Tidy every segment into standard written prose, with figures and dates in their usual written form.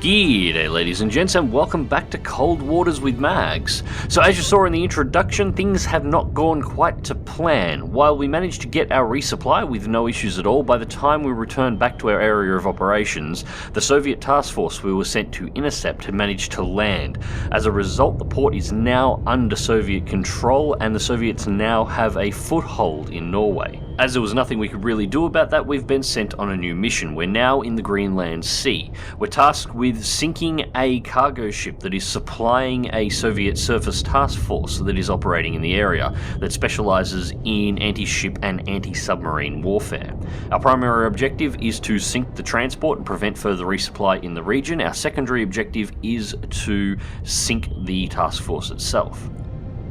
G'day ladies and gents, and welcome back to Cold Waters with Mags. So as you saw in the introduction, things have not gone quite to plan. While we managed to get our resupply with no issues at all, by the time we returned back to our area of operations, the Soviet task force we were sent to intercept had managed to land. As a result, the port is now under Soviet control, and the Soviets now have a foothold in Norway. As there was nothing we could really do about that, we've been sent on a new mission. We're now in the Greenland Sea. We're tasked with sinking a cargo ship that is supplying a Soviet surface task force that is operating in the area that specializes in anti-ship and anti-submarine warfare. Our primary objective is to sink the transport and prevent further resupply in the region. Our secondary objective is to sink the task force itself.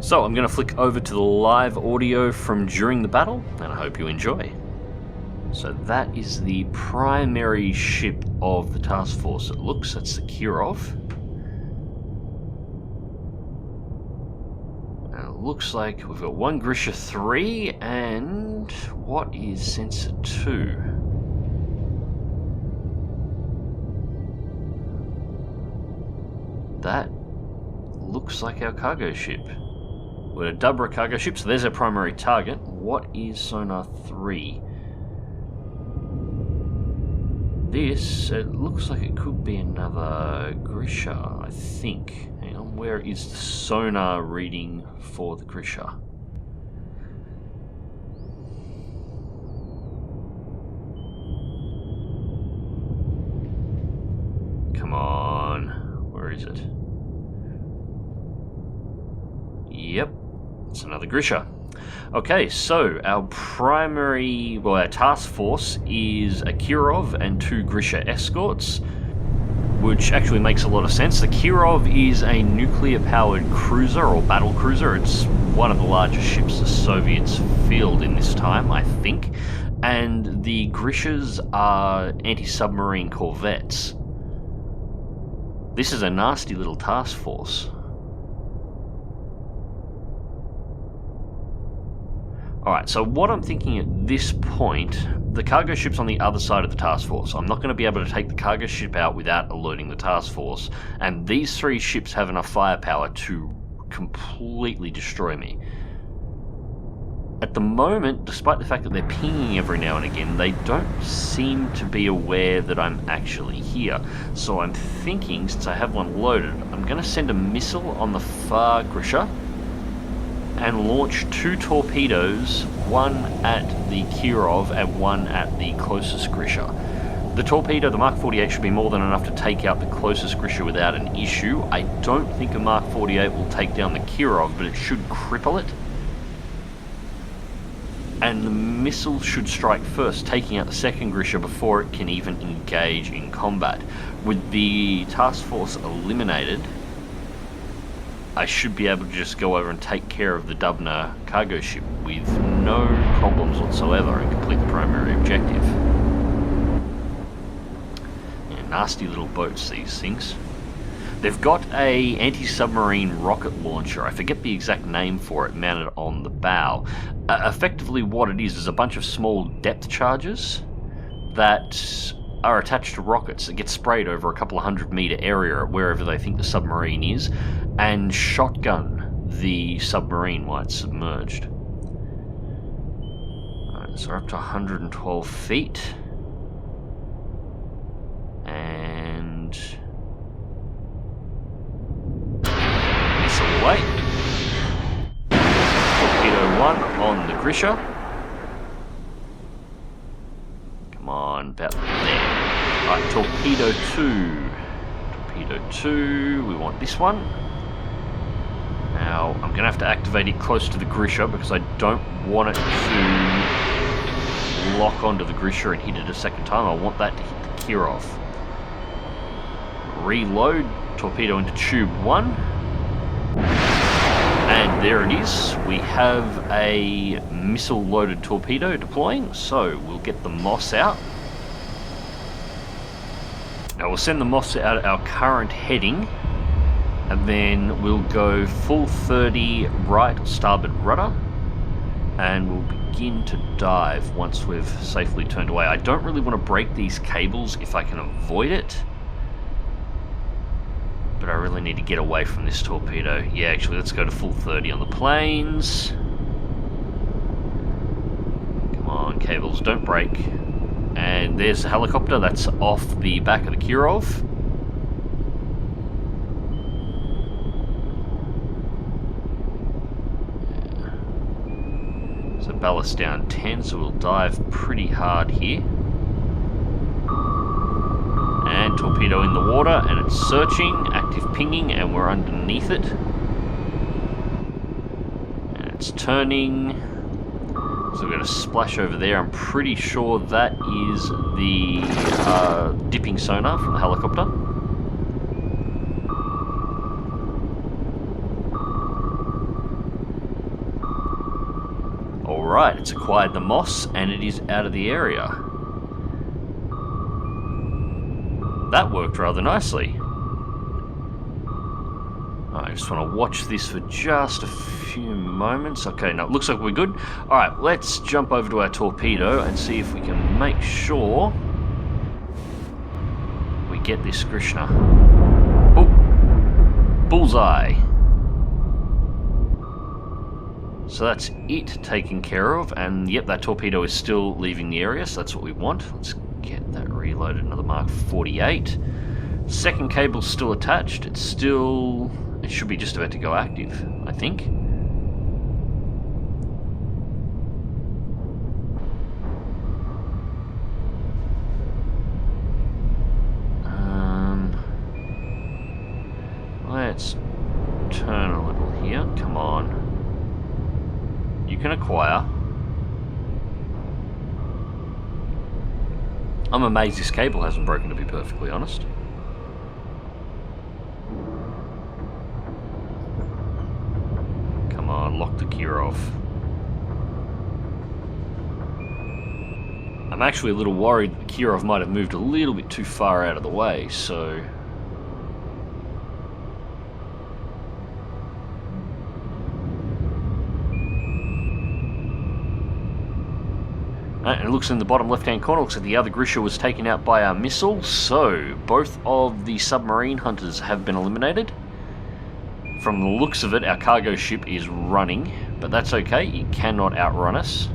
So I'm going to flick over to the live audio from during the battle, and I hope you enjoy. So that is the primary ship of the task force. It looks, that's the Kirov. And it looks like we've got one Grisha 3, and what is Sensor 2? That looks like our cargo ship. We're a Dubra cargo ship, so there's our primary target. What is Sonar 3? This, it looks like it could be another Grisha, I think. Hang on, where is the sonar reading for the Grisha? Come on, where is it? Yep. It's another Grisha. Okay, so our primary, well, our task force is a Kirov and two Grisha escorts, which actually makes a lot of sense. The Kirov is a nuclear-powered cruiser or battle cruiser. It's one of the largest ships the Soviets field in this time, I think. And the Grishas are anti-submarine corvettes. This is a nasty little task force. Alright, so what I'm thinking at this point, the cargo ship's on the other side of the task force. I'm not going to be able to take the cargo ship out without alerting the task force, and these three ships have enough firepower to completely destroy me. At the moment, despite the fact that they're pinging every now and again, they don't seem to be aware that I'm actually here. So I'm thinking, since I have one loaded, I'm going to send a missile on the far Grisha and launch two torpedoes, one at the Kirov and one at the closest Grisha. The torpedo, the Mk./48, should be more than enough to take out the closest Grisha without an issue. I don't think a Mk./48 will take down the Kirov, but it should cripple it. And the missile should strike first, taking out the second Grisha before it can even engage in combat. With the task force eliminated, I should be able to just go over and take care of the Dubna cargo ship with no problems whatsoever and complete the primary objective. Yeah, nasty little boats, these things. They've got a anti-submarine rocket launcher, I forget the exact name for it, mounted on the bow. Effectively what it is a bunch of small depth charges that are attached to rockets that get sprayed over a couple of 100-meter area wherever they think the submarine is, and shotgun the submarine while it's submerged. Alright, so we're up to 112 feet. And missile away. Torpedo 1 on the Grisha. Come on, about there. Alright, torpedo 2. Torpedo 2, we want this one. Now, I'm going to have to activate it close to the Grisha because I don't want it to lock onto the Grisha and hit it a second time. I want that to hit the Kirov. Reload, torpedo into tube 1. And there it is. We have a missile-loaded torpedo deploying, so we'll get the Moss out. Now we'll send the Moss out at our current heading, and then we'll go full 30 right or starboard rudder, and we'll begin to dive once we've safely turned away. I don't really want to break these cables if I can avoid it. really need to get away from this torpedo. Yeah, actually, let's go to full 30 on the planes. Come on, cables, don't break. And there's the helicopter that's off the back of the Kirov. So ballast down 10, so we'll dive pretty hard here. And torpedo in the water, and it's searching, active pinging, and we're underneath it. And it's turning. So we've got a splash over there. I'm pretty sure that is the dipping sonar from the helicopter. Alright, it's acquired the moss, and it is out of the area. That worked rather nicely. I just want to watch this for just a few moments. Okay, no, it looks like we're good. Alright, let's jump over to our torpedo and see if we can make sure we get this Grishna. Oh! Bullseye! So that's it taken care of, and yep, that torpedo is still leaving the area, so that's what we want. Let's get that reloaded, another Mark 48. Second cable's still attached. It should be just about to go active, I think. Let's turn a little here. Come on. You can acquire. I'm amazed this cable hasn't broken, to be perfectly honest. Come on, lock the gear off. I'm actually a little worried that Kirov might have moved a little bit too far out of the way, so... And it looks in the bottom left-hand corner, looks like the other Grisha was taken out by our missile, so both of the submarine hunters have been eliminated. From the looks of it, our cargo ship is running, but that's okay, it cannot outrun us.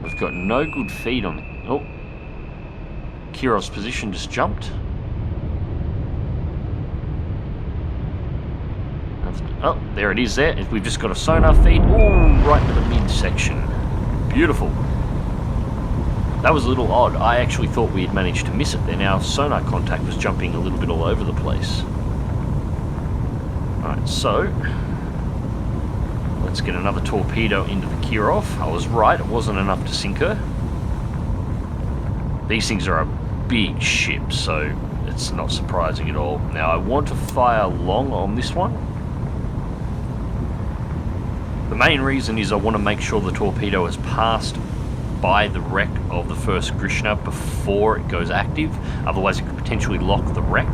We've got no good feed on it. Oh, Kirov's position just jumped. Oh, there it is there. We've just got a sonar feed. Ooh, right to the midsection. Beautiful. That was a little odd. I actually thought we had managed to miss it. Then our sonar contact was jumping a little bit all over the place. Alright, so... let's get another torpedo into the Kirov. I was right, it wasn't enough to sink her. These things are a big ship, so it's not surprising at all. Now, I want to fire long on this one. The main reason is I want to make sure the torpedo has passed by the wreck of the first Grishna before it goes active, otherwise it could potentially lock the wreck.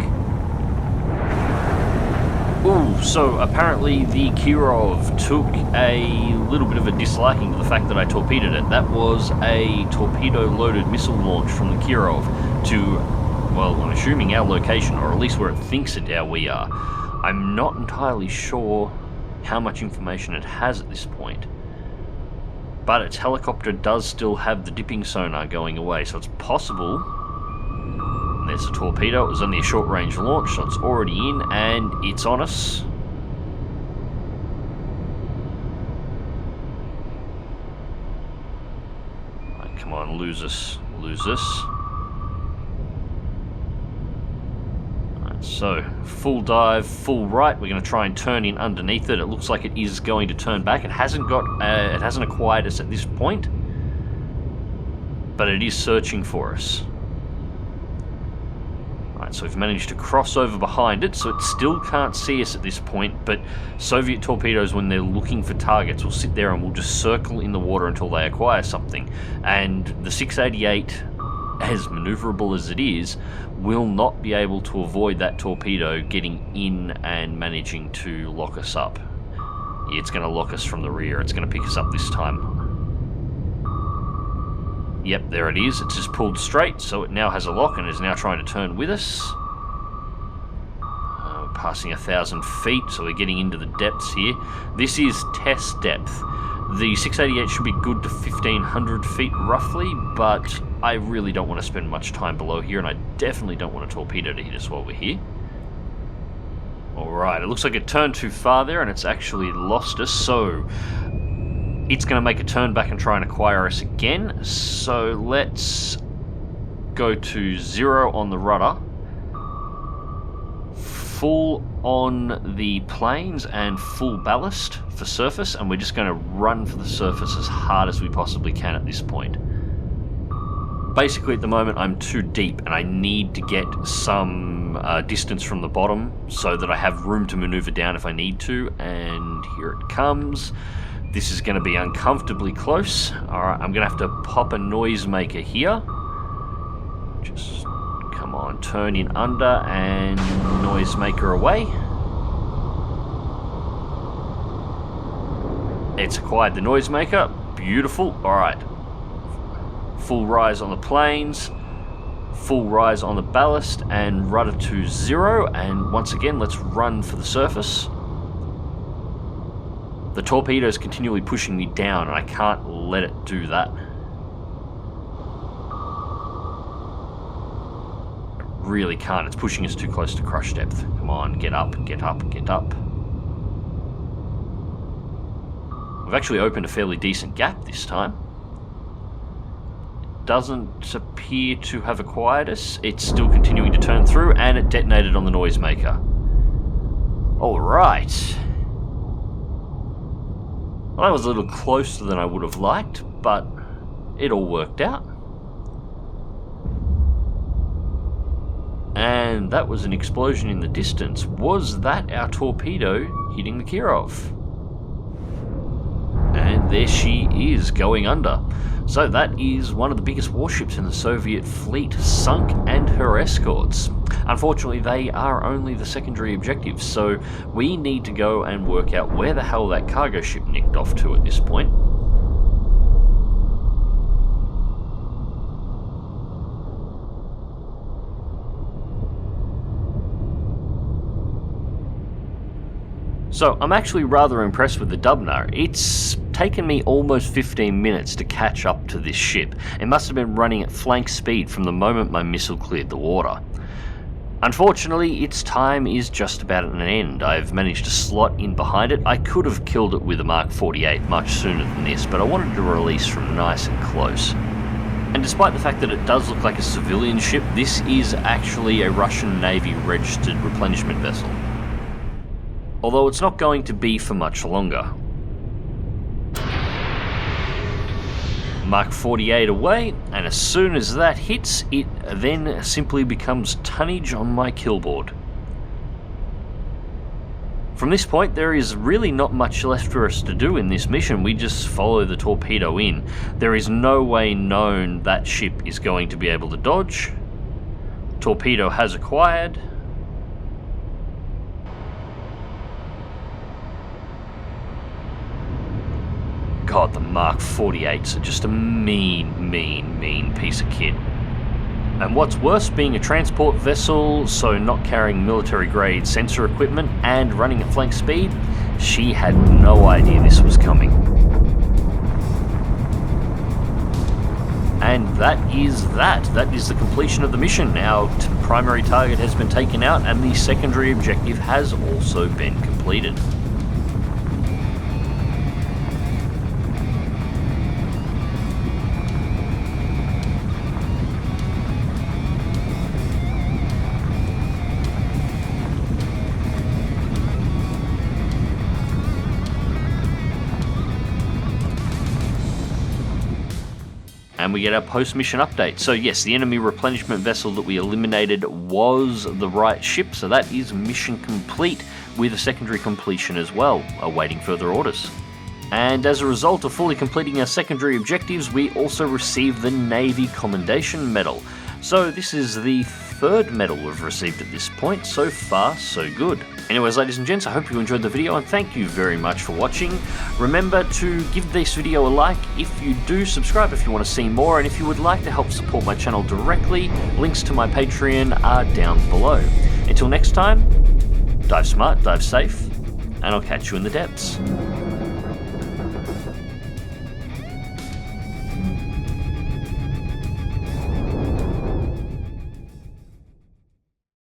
Ooh, so apparently the Kirov took a little bit of a disliking to the fact that I torpedoed it. That was a torpedo-loaded missile launch from the Kirov to, well, I'm assuming our location, or at least where it thinks we are. I'm not entirely sure how much information it has at this point, but its helicopter does still have the dipping sonar going away, so it's possible. And there's a torpedo. It was only a short range launch, so it's already in and it's on us. Right, come on, lose us. So, full dive, full right. We're going to try and turn in underneath it. It looks like it is going to turn back. It hasn't acquired us at this point, but it is searching for us. Alright, so we've managed to cross over behind it, so it still can't see us at this point, but Soviet torpedoes, when they're looking for targets, will sit there and will just circle in the water until they acquire something. And the 688, as maneuverable as it is, will not be able to avoid that torpedo getting in and managing to lock us up. Yeah, it's going to lock us from the rear. It's going to pick us up this time. Yep, there it is. It's just pulled straight, so it now has a lock and is now trying to turn with us. Passing 1,000 feet, so we're getting into the depths here. This is test depth. The 688 should be good to 1,500 feet roughly, but I really don't want to spend much time below here, and I definitely don't want a torpedo to hit us while we're here. Alright, it looks like it turned too far there, and it's actually lost us, so it's going to make a turn back and try and acquire us again. So let's go to 0 on the rudder, full on the planes and full ballast for surface, and we're just going to run for the surface as hard as we possibly can at this point. Basically at the moment I'm too deep and I need to get some distance from the bottom so that I have room to maneuver down if I need to, and here it comes. This is going to be uncomfortably close. Alright, I'm going to have to pop a noisemaker here. Just come on, turn in under and noisemaker away. It's acquired the noisemaker. Beautiful. Alright. Full rise on the planes. Full rise on the ballast and rudder to 0. And once again, let's run for the surface. The torpedo is continually pushing me down and I can't let it do that. Really can't. It's pushing us too close to crush depth. Come on, get up, get up, get up. We've actually opened a fairly decent gap this time. It doesn't appear to have acquired us. It's still continuing to turn through, and it detonated on the noisemaker. Alright. Well, that was a little closer than I would have liked, but it all worked out. And that was an explosion in the distance. Was that our torpedo hitting the Kirov? And there she is, going under. So that is one of the biggest warships in the Soviet fleet sunk, and her escorts. Unfortunately, they are only the secondary objectives, so we need to go and work out where the hell that cargo ship nicked off to at this point. So I'm actually rather impressed with the Dubna. It's taken me almost 15 minutes to catch up to this ship. It must have been running at flank speed from the moment my missile cleared the water. Unfortunately, its time is just about at an end. I've managed to slot in behind it. I could have killed it with a Mk.48 much sooner than this, but I wanted to release from nice and close. And despite the fact that it does look like a civilian ship, this is actually a Russian Navy registered replenishment vessel. Although it's not going to be for much longer. Mk.48 away, and as soon as that hits, it then simply becomes tonnage on my killboard. From this point, there is really not much left for us to do in this mission. We just follow the torpedo in. There is no way known that ship is going to be able to dodge. Torpedo has acquired. God, the Mk.48s are just a mean piece of kit. And what's worse, being a transport vessel, so not carrying military-grade sensor equipment and running at flank speed, she had no idea this was coming. And that is that. That is the completion of the mission. Our primary target has been taken out, and the secondary objective has also been completed. And we get our post-mission update. So yes, the enemy replenishment vessel that we eliminated was the right ship, so that is mission complete, with a secondary completion as well, awaiting further orders. And as a result of fully completing our secondary objectives, we also received the Navy Commendation Medal. So this is the third medal we've received at this point. So far, so good. Anyways, ladies and gents, I hope you enjoyed the video and thank you very much for watching. Remember to give this video a like if you do, subscribe if you want to see more, and if you would like to help support my channel directly, links to my Patreon are down below. Until next time, dive smart, dive safe, and I'll catch you in the depths.